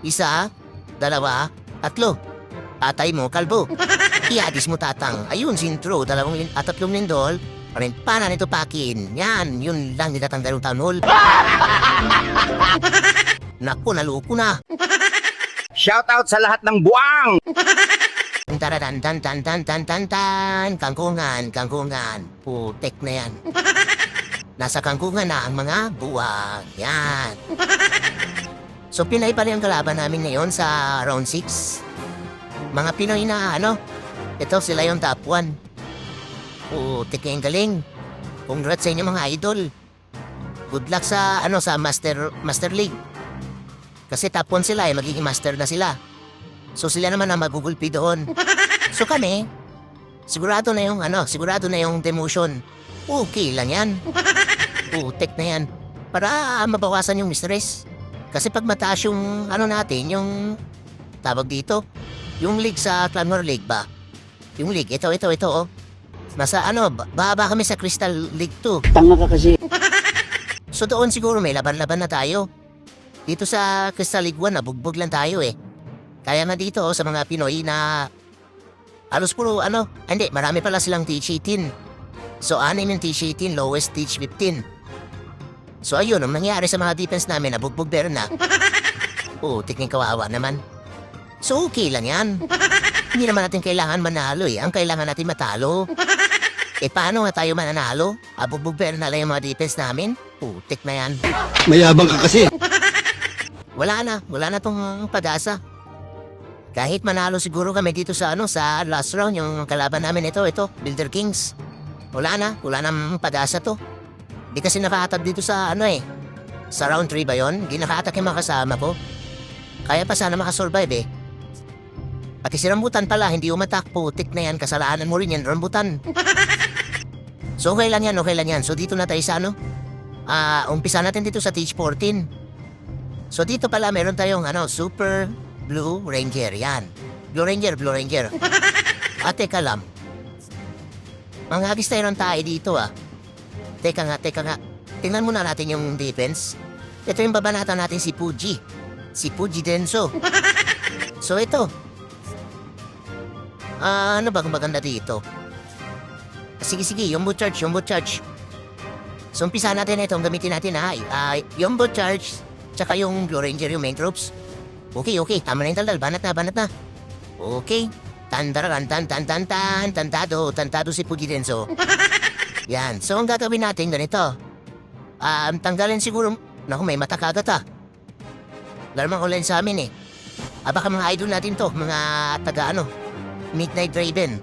Isa, dalawa, tatlo. Tatay mo, kalbo. Iadis mo, tatang. Ayun, sintro, 3 lindol. Paana nito pakin. Yan, yun lang nilatang 2 taon. Naku, naluko na. Shoutout sa lahat ng buwang! Taradan, tan, tan, tan, tan, tan, tan. Kangkungan. Putek na yan. Nasa kangkungan na ang mga buwang. Yan. So, Pinay pala yung kalaban namin ngayon sa round 6. Mga Pinoy na, ito sila yung top 1. Putek yung galing. Congrats sa inyo mga idol. Good luck sa, sa Master League. Kasi top 1 sila, magiging master na sila. So sila naman ang magugulpi doon. So kami, sigurado na yung demotion. Okay lang yan. Putek na yan. Para mabawasan yung stress. Kasi pag mataas yung, natin, yung, tawag dito, yung league sa Clan War League ba? Yung league, ito, oh. Nasa, baba kami sa Crystal League 2. Tanga ka kasi. So doon siguro may laban-laban na tayo. Dito sa Crystal League 1, nabugbog lang tayo eh. Kaya nga dito sa mga Pinoy na halos puro hindi, marami pala silang teach 18. So 6 yung teach 18, lowest teach 15. So ayun, ang nangyari sa mga defense namin, nabugbog pero na. Tingin kawawa naman. So okay lang yan. Hindi naman natin kailangan manalo eh. Ang kailangan natin matalo. Paano nga tayo mananalo? Abugbog pero na lang yung mga defense namin? Putik na yan. Mayabang ka kasi. Wala na tong pag-asa. Kahit manalo siguro kami dito sa sa last round, yung kalaban namin ito, Builder Kings. Wala na pag-asa to. Di kasi nakahatag dito sa sa round 3 ba yun? Di nakahatak yung mga kasama ko. Kaya pa sana makasurvive eh. Pati si Rambutan pala, hindi umatak. Putik na yan, kasalanan mo rin yan, Rambutan. So okay lang yan. So dito na tayo sa umpisa natin dito sa Teach 14. So dito pala meron tayong Super Blue Ranger, yan. Blue Ranger. Teka lang. Manghagis tayo ng tayo dito Teka nga. Tingnan muna natin yung defense. Ito yung babanatan natin si Puji. Si Puji Denso. So ito. Ano ba kung maganda dito? Sige, Yumbo Charge. So umpisa natin itong gamitin natin Yumbo Charge, tsaka yung Blue Ranger, yung main troops. Okay. Tama na yung taldal. Banat na. Okay. Tantado si Puji Denso. Yan. So, ang gagawin natin ganito. Tanggalin siguro. Naku, may mata kagat Larmang ulan sa amin eh. Baka mga idol natin to. Mga taga Midnight Raven.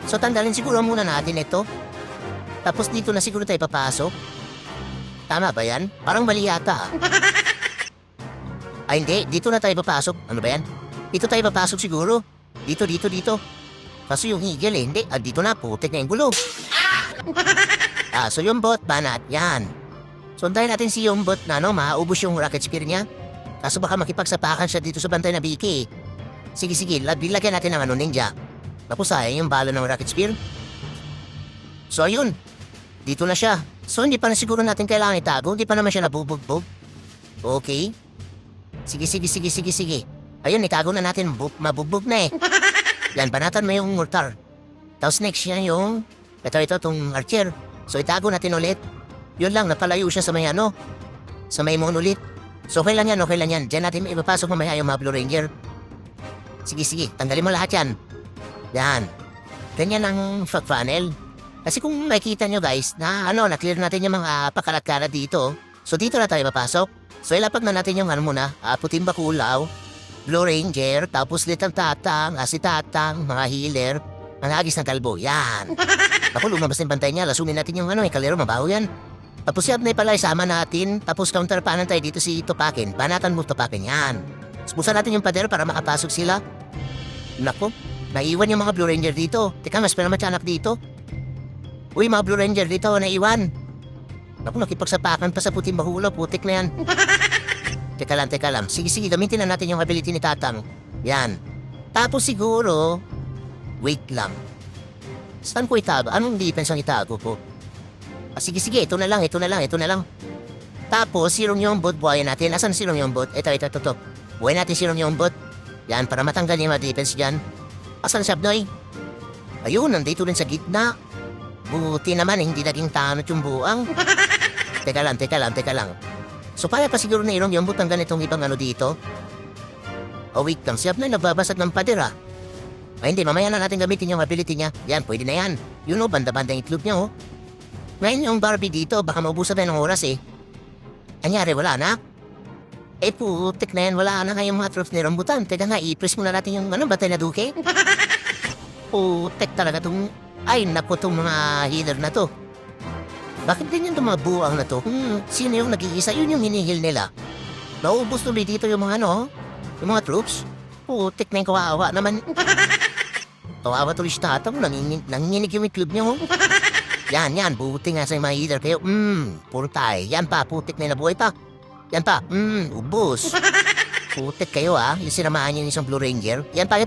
So, tanggalin siguro muna natin ito. Tapos dito na siguro tayo papasok. Tama ba yan? Parang mali yata hindi. Dito na tayo papasok. Ano ba yan? Dito tayo papasok siguro. Dito. Kaso yung higil hindi. Dito na. Putik na yung gulo. So yung bot, banat. Yan. Sundayin natin si yung bot na maubos yung rocket spear niya. Kaso baka makipagsapakan siya dito sa bantay na Biki. Sige. Lagyan natin ng ninja. Tapos sayang yung bala ng rocket spear. So ayun. Dito na siya. So hindi pa na siguro natin kailangan itago. Hindi pa naman siya nabubugbog. Okay. Sige. Ayun, itago na natin. Mabugbog na eh. Yan, banatan mo yung mortar. Tapos next yan yung ito, tong archer. So itago natin ulit. Yun lang, napalayo siya sa may sa may monolith. So okay lang yan. Diyan natin ipapasok mamaya yung mga Blue Ranger. Sige, tanggalin mo lahat yan. Yan. Ganyan ang frag funnel. Kasi kung makikita nyo guys, na-clear natin yung mga pakalat-kalat dito. So dito na tayo papasok. So ilapag na natin yung muna, puting bakulaw, Blue Ranger, tapos litang tatang, si tatang, mga healer, mga agis ng kalbo. Yan. Ako, lumabas yung bantay niya. Lasunin natin yung kalero, mabaho yan. Tapos yung pala isama natin. Tapos counterpanan tayo dito si Tupakin. Banatan mo Tupakin. Yan. Spusan natin yung pader para makapasok sila. Nako, naiwan yung mga Blue Ranger dito. Teka, mas pala matyanak dito. Uy, mga Blue Ranger dito, naiwan. Naku, nakipagsapakan pa sa puting bahula. Putik na yan. Teka lang. Sige, gamitin na natin yung ability ni Tatang. Yan. Tapos siguro, wait lang. Saan ko itago? Anong defense ang itago ko? Sige, ito na lang. Tapos, sirong yung bot, buhayan natin. Asan sirong yung bot? Ito. Buhay natin si Yombot. Yan, para matanggal niya yung mga defense dyan. Asan si Abnoy? Ayun, nandito rin sa gitna. Buti naman, hindi naging tanot yung buang. Teka lang. So, kaya pa siguro na Yombot ang ganitong ibang ano dito? O wait lang, si Abnoy nagbabasag ng pader ah. Ay hindi, mamaya na natin gamitin yung ability niya. Yan, pwede na yan. Yun o, banda-banda yung itlog niya o. Ngayon yung Barbie dito, baka maubusan tayo ng oras eh. Anyari, wala na? Eh putik na yan, wala na ngayong mga troops ni Rambutan. Teka nga, i-press muna natin yung batay na duke. Putik talaga tong... Ay, naku tong mga healer na to. Bakit din yung mga buwang na to? Sino yung nag-iisa? Yun yung hinihil nila. Naubos tuloy dito yung mga yung mga troops. Putik na yung kawawa naman. Kawawa tuloy si Tatang, nanginginig yung itlog niya oh. Yan, buti nga sa mga healer kayo. Puro tayo. Yan pa, putik na nabuhay pa. Yan pa, ubos. Putik kayo yung sinamahan niyo yung isang Blue Ranger. Yan pa.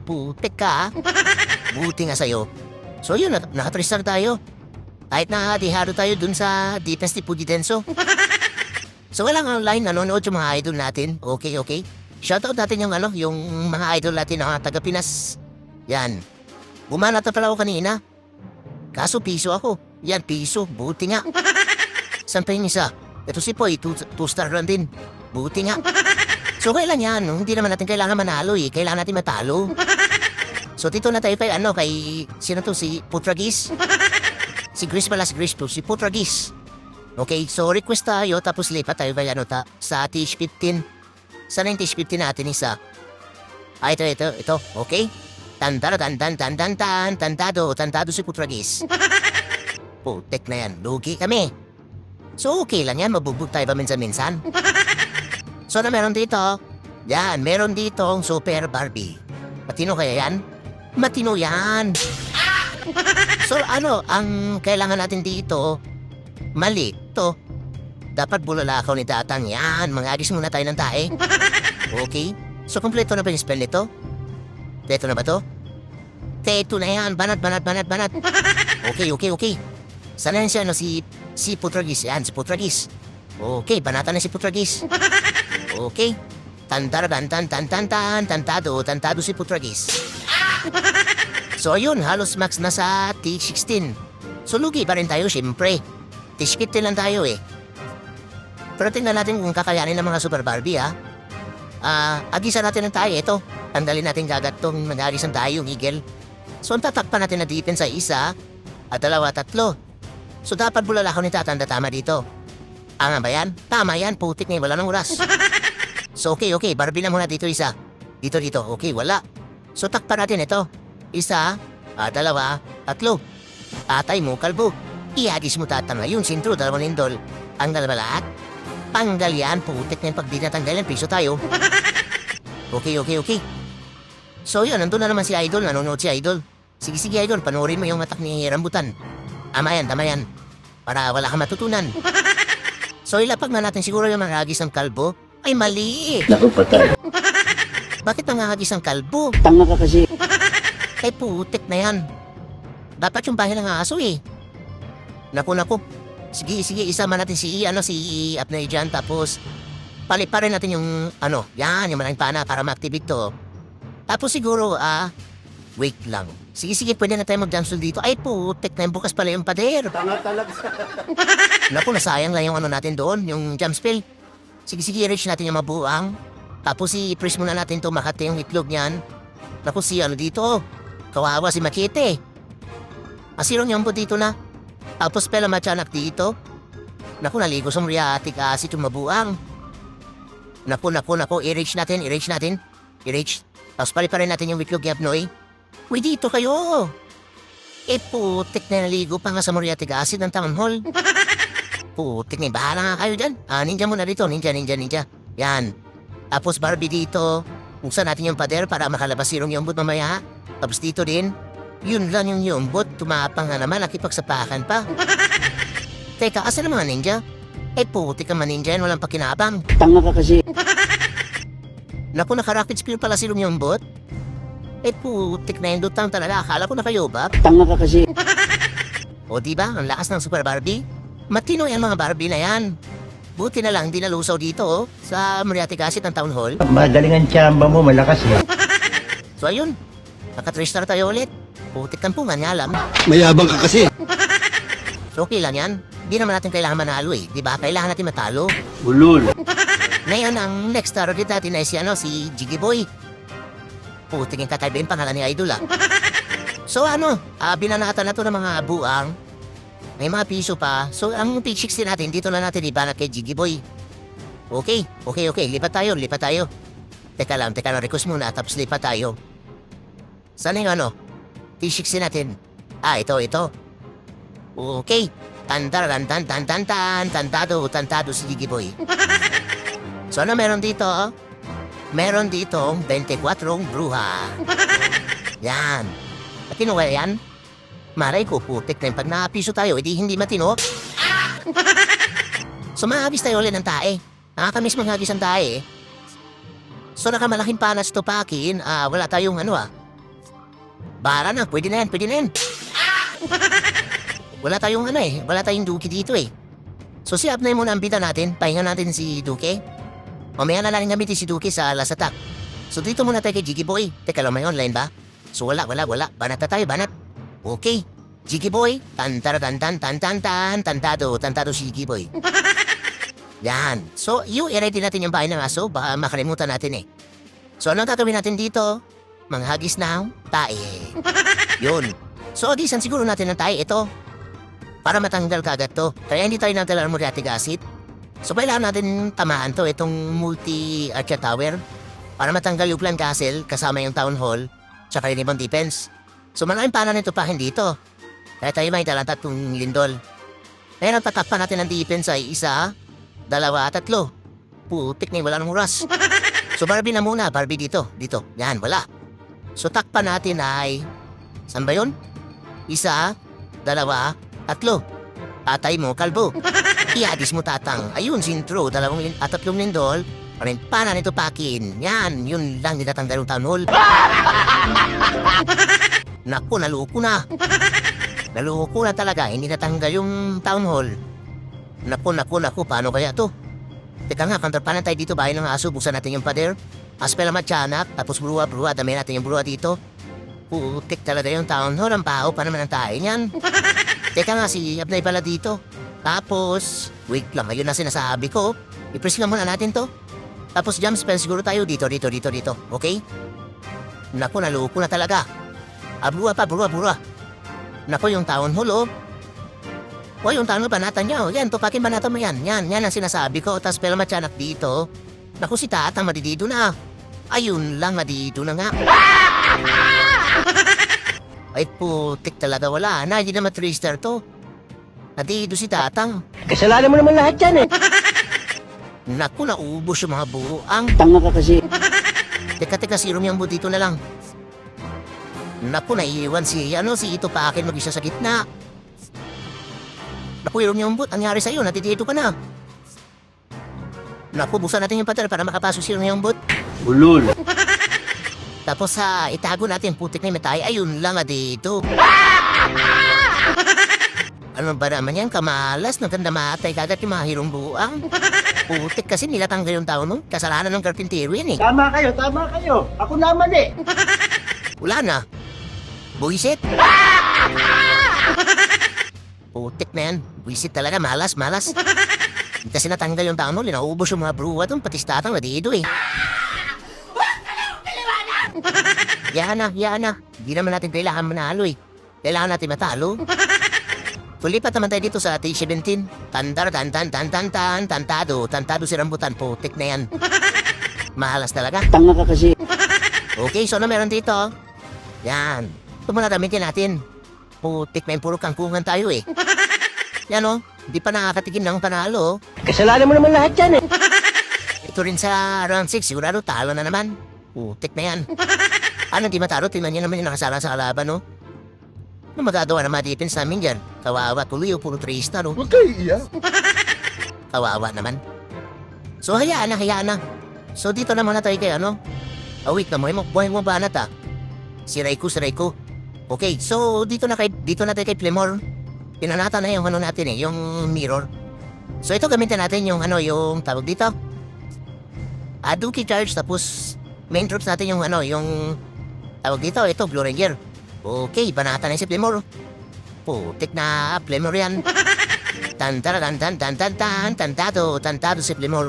Putik ka Buti nga sa'yo. So yun, nakatristar tayo. Kahit nakatiharo tayo dun sa defense ni Pugidenso. So walang online, nanonood yung mga idol natin. Okay. Shoutout natin yung mga idol natin na taga Pinas. Yan. Bumanat na pala ako kanina. Kaso piso ako. Yan, piso. Buti nga. Saan pa yung isa? Ito si Poy, 2-star run din. Buti nga. So kailan yan? Hindi naman natin kailangan manalo eh. Kailangan natin matalo. So dito na tayo kay sino to? Si Putragis? Si Gris pala, si Putragis. Okay, so request tayo, tapos lipat tayo sa TH15. Sana yung TH15 natin isa. Ito. Okay? Tantado si Putragis. Putek na yan, lugi kami. So okay lang yan, mabubog tayo ba minsan-minsan? So na meron dito? Yan, meron dito ang Super Barbie. Matino kaya yan? Matino yan. So ang kailangan natin dito, mali to. Dapat bulalakaw ni Tatang yan. Mag-agis muna tayo ng tae. Okay? So kompleto na ba yung spell nito? Teto na ba to? Teto na yan. Banat. Okay. Sana yan siya, si Putragis. Yan, si Putragis. Okay, banatan na si Putragis. Okay. Tantado si Putragis. So ayun, halos max na sa T16. So lugi pa rin tayo, syempre. T15 lang tayo eh. Pero tingnan natin kung kakayanin ng mga Super Barbie agisa natin ng tayo. Ito, tanggalin natin gagat tong mag-agisan tayo, yung eagle. So ang tatakpan natin na defense ay 1, 2, 3. So dapat bulalakaw ni Tatanda tama dito. Tama ba yan? Tama yan, putik na wala nang oras. So okay, Barbie na muna dito 1. Dito, okay, wala. So takpan natin ito. 1, 2, 3. Atay mo, kalbo. Iagis mo Tatanga yung sintro, 2 lindol. Tanggal ba lahat? Tanggal yan, putik na yung pag di natanggal yan, piso tayo. Okay. So yun, nandun na naman si Idol, nanonood si Idol. Sige Idol, panoorin mo yung matak ni Rambutan. Tama yan. Para wala kang matutunan. So ilapag na natin siguro yung mga hagis ng kalbo. Ay mali. Naku, patay. Bakit mga hagis ng kalbo? Tanga ka kasi. Ay putik na yan. Dapat yung bahay ng aso eh. Naku. Sige, isama natin si Abnoy dyan, tapos paliparin natin yung yung malaking pana para ma-activate to. Tapos siguro, wait lang. Sige, pwede na tayo mag-jumpsuit dito. Ay putik na yung bukas pala yung pader. Tanga talaga. Naku, nasayang lang yung natin doon, yung jump spell. Sige, i-reach natin yung mabuang. Tapos i-press muna natin to makati yung itlog niyan. Naku, dito. Kawawa si Makite. Asirong yung dito na. Tapos pala matyanak dito. Naku, naligo sa muriatic acid yung mabuang. Naku, i-reach natin. I-reach. Tapos paliparin natin yung itlog ni Abnoy. Uy, dito kayo. Putik na naligo pa nga sa muriatic acid ng town hall. Putik na, bahala nga kayo dyan. Ninja muna dito, ninja. Yan. Tapos Barbie dito. Buksan natin yung pader para makalabas yung yombot mamaya. Tapos dito din. Yun lang yung yombot. Tumapang nga naman, nakipagsapakan pa. Teka, asan ang mga ninja? Putik ang mga ninja yan, walang pakinabang. Tanga ka kasi. Naku, naka-rocket spear pala si yombot. Putik na yung dutang talaga. Akala ko na kayo ba? Tanga ka kasi. O diba, ang lakas ng Super Barbie? Matino yan mga Barbie na yan. Buti na lang di nalusaw dito sa Moriarty Gasset ng Town Hall. Magaling ang tsamba mo, malakas eh. So ayun, naka-3 star tayo ulit. Putik ng pungan nga alam. Mayabang ka kasi. So okay lang yan. Di naman natin kailangan manalo eh. Di ba? Kailangan natin matalo. Ulul. Ngayon, ang next target natin ay si Jiggy Boy. Putik yung kakaiba yung pangalan ni Idol ah. So binanatan na to ng mga buang. May mga piso pa. So ang P60 natin, dito na natin ibanat kay Jiggy Boy. Okay. Lipat tayo. Teka lang, request muna tapos lipat tayo. Saan yung P60 natin? Ito. Okay. Tantado si Jiggy Boy. So meron dito? Meron ditong 24 bruha. Yan. Matino kaya yan? Maray ko, putik na yung pag nakapiso tayo, hindi matino. So mahagis tayo ulit ng tae. Nakakamiss maghagis ang tae. So nakamalaking panas to pakin, wala tayong bara na, pwede na yan. Wala tayong Duki dito eh. So si Abnay muna ang bida natin, pahinga natin si Duki. Mamaya na lang gamitin si Duki sa last attack. So dito muna tayo kay Jiggy Boy. Teka lang, may online ba? So wala. Banat na tayo. Okay. Jiggy Boy. Tantado si Jiggy Boy. Yan. So, i-ready natin yung bahay ng aso. Baka makalimutan natin eh. So, anong tatawin natin dito? Manghagis ng tae. Yun. So, agisan siguro natin ng tae ito. Para matanggal kagad to. Kaya hindi tayo natala ng Moriarty Gasset. So, kailangan natin tamaan to. Itong multi-archer tower. Para matanggal yung Plan Castle kasama yung Town Hall. Tsaka yung ibang defense. So, malaking panan nito pa hindi to. Kaya tayo may talang 3 lindol. Kaya ang tatakpan natin ng defense ay 1, 2, 3. Putik na wala ng oras. So Barbie na muna. Barbie dito. Yan, wala. So takpan natin ay... Saan ba yun? 1, 2, 3. Tatay mo, kalbo. Iadis mo tatang. Ayun, sintro. 3 lindol. Panan nito pakin. Yan, yun lang nilatanggal yung Town Hall. Naku, naluko na. Naluko na talaga. Hindi natanggal yung Town Hall. Naku, paano kaya to? Teka nga, kantarpanan tayo dito, bahay ng aso, buksan natin yung pader. Aspela matyanak, tapos bruha, dami natin yung bruha dito. Putik talaga yung Town Hall, ang pao pa naman ang tayo niyan. Teka nga, si Abnay pala dito. Tapos, wait lang, ayun na sinasabi ko. I-press nga muna natin to. Tapos jump spell siguro tayo dito. Okay? Naku, naluko na talaga. Bruha. Naku, yung Town Hall yung Town Hall banatan niya Yan, tupakin banatan mo yan. Yan ang sinasabi ko. Tapos pala matyanak dito. Naku, si tatang madidido na. Ayun lang, madidido na nga. Ay, putik talaga, wala na. Hindi naman 3 star to. Nadidido si tatang. Kasalanan mo naman lahat yan eh. Naku, naubos yung mga buang. Tanga ka kasi. Teka, serum yung dito na lang. Naku, naiiwan si Ito pa akin mag-isa sa gitna. Naku, yung but, nangyari sa'yo, natitito ka na. Naku, buksan natin yung pader para makapasok si yung but. Ulul. Tapos itago natin, putik na yung matay. Ayun lang dito. Ano ba naman yan, kamalas, naganda matay kagad yung mga hirong buang. Putik kasi nilatanggal yung tao nun. Kasalanan ng karpintero yan eh. Tama kayo. Ako naman eh. Wala na. Buisit. Putik na yan. Buisit talaga. Malas. Kasi natanggal yung tao nun. Linaubos yung mga bruwa doon. Pati statang nadido eh. Yan na. Di naman natin kailangan manalo eh. Kailangan natin matalo. Tulipat naman tayo dito sa T17. Tantado si rambutan. Putik na yan. Mahalas talaga. Tanga ka kasi. Okay, so meron dito? Yan. Ito muna gamitin natin. Putik na yung puro kangkungan tayo eh. Yan hindi pa nakakatikim ng panalo. Kasalanan mo naman lahat yan eh. Ito rin sa round 6, sigurado talo na naman. Putik na yan. Di matalo? Tingnan niyo naman yung nakasala sa kalaban Ano magagawa na ma-defense namin dyan? Kawawa, tuloy puro 3 star Huwag kayo iyak. Kawawa naman. So hayaan na. So dito na muna tayo kay wait na mo buhay mo banat Si Raiko. Okay, so dito na tayo kay Plemor. Pinanata na yung natin yung mirror. So ito gamitin natin yung yung tawag dito. Duki charge tapos main troops natin yung yung tawag dito, ito Blue Ranger. Okay, banatan na si Plemor. Putik na Plemor yan. Tantado si Plemor.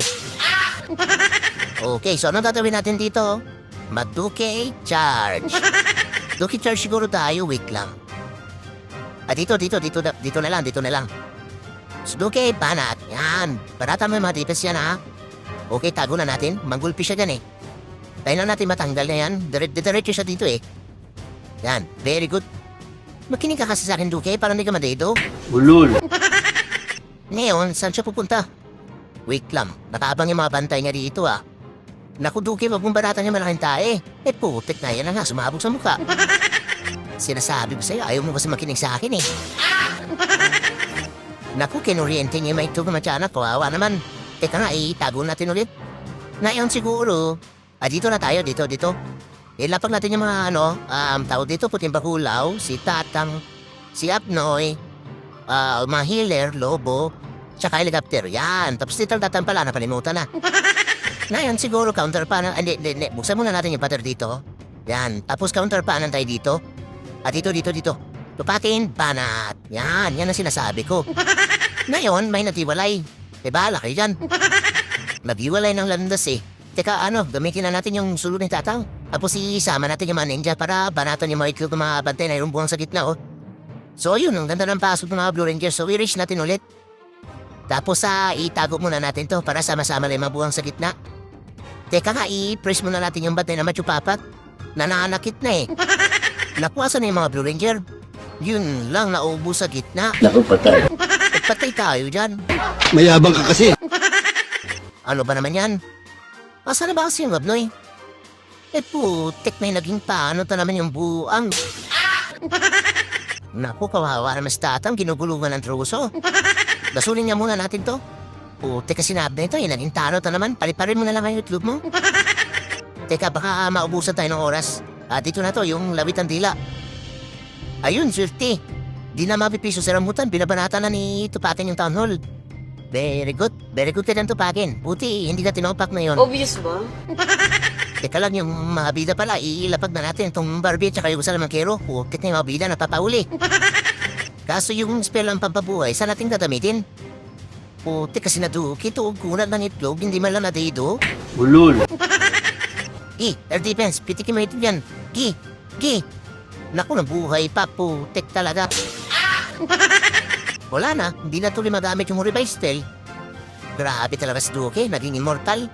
Okay, so anong gagawin natin dito? Mag-Duki charge. Duki charge siguro tayo, wait lang. Dito na lang. So, Duki, banat. Yan, banatan mo yung mga tipes yan, ha? Okay, tago na natin. Manggulpi siya dyan, eh. Tayo na natin matanggal na yan. Diretso siya dito, eh. Yan, very good. Makinig ka kasi sa akin, Duki, para hindi ka madedo. Ulul. Ngayon, saan siya pupunta? Wait lang, natabang yung mga bantay niya dito, ah. Naku, Duki, wag mong baratan niya malaking tae. Putik na yan na nga, sumabog sa mukha. Sinasabi ko sa'yo, ayaw mo kasi makinig sa akin, eh. Naku, kinoriente niya may ito kumatsana, kawawa naman. Teka nga, itago natin ulit. Ngayon siguro, dito na tayo, dito. Ilapag natin yung mga tawag dito, puting bakulaw, si Tatang, si Apnoy, mga healer, Lobo, tsaka helicopter. Yan, tapos dito Tatang pala, napalimutan na. Ngayon siguro, counter pa na, hindi, buksan muna natin yung pattern dito. Yan, tapos counter pa tayo dito. Dito. Tupakin, banat. Yan ang sinasabi ko. Ngayon, may natiwalay. Bahala kayo dyan. Nabiwalay ng landas, eh. Teka, gamitin na natin yung sulod ng Tatang. Tapos isama natin yung mga ninja para banatan yung mga itlog ng mga bantay na yung buwang sa gitna, oh. So, yun, ang ganda ng pasok ng mga Blue Rangers. So, i-reach natin ulit. Tapos, itago muna natin to para sama-sama lang yung mga buwang sa gitna. Teka nga, i-press muna natin yung bantay na machupapat. Nananakit na, eh. Napuwasan na yung mga Blue Ranger. Yun lang, naubo sa gitna. Naku, patay. Patay tayo dyan. Mayabang ka kasi. Ano ba naman yan? Asa na ba kasi yung Abnoy? Putik na naging paano ta naman yung buang. Naku, kawawa naman si Tatang, ginugulungan ng truso. Basulin niya muna natin to. Putik kasi sinabi na ito, naging tano ta naman. Paliparin mo na lang yung itlog mo. Teka, baka maubusan tayo ng oras. Dito na to, yung lawit ng dila. Ayun, swerte. Di na mapipiso sa rambutan, binabanatan na ni Tupakin yung town hall. Very good ka dyan, Tupakin. Buti, hindi ka tinopak na yun. Obvious ba? Teka lang, yung mga bida pala, iilapag na natin itong Barbie at saka yung Salamangkero. Pukit na yung mga bida na papauli. Kaso yung spell ang pampabuhay, saan natin gagamitin? Putik kasi na Duki, tuog kunat ng itlog, hindi man lang natido. Ulul. Air defense, pitikin mo ito yan. Gi. Naku, nabuhay pa, putik talaga. Wala na, hindi na tuloy magamit yung revive spell. Grabe talaga si Duki, naging immortal.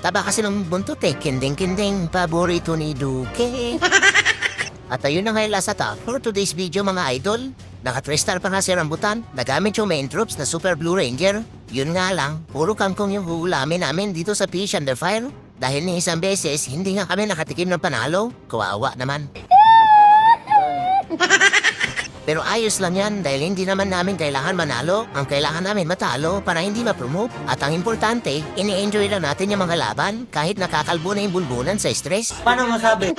Taba kasi ng buntot, eh. Kinding, paborito ni Duki. At ayun na nga yung last for today's video, mga idol. Naka 3-star pa nga si Rambutan. Nagamit yung main troops na Super Blue Ranger. Yun nga lang, puro kangkong yung hulamin namin dito sa Fish Under Fire. Dahil ni isang beses, hindi nga kami nakatikim ng panalo. Kawawa naman. Pero ayos lang yan dahil hindi naman namin kailangan manalo. Ang kailangan namin matalo para hindi ma-promote. At ang importante, ini-enjoy lang natin yung mga laban kahit nakakalbo na yung bulbunan sa stress. Paano masabi?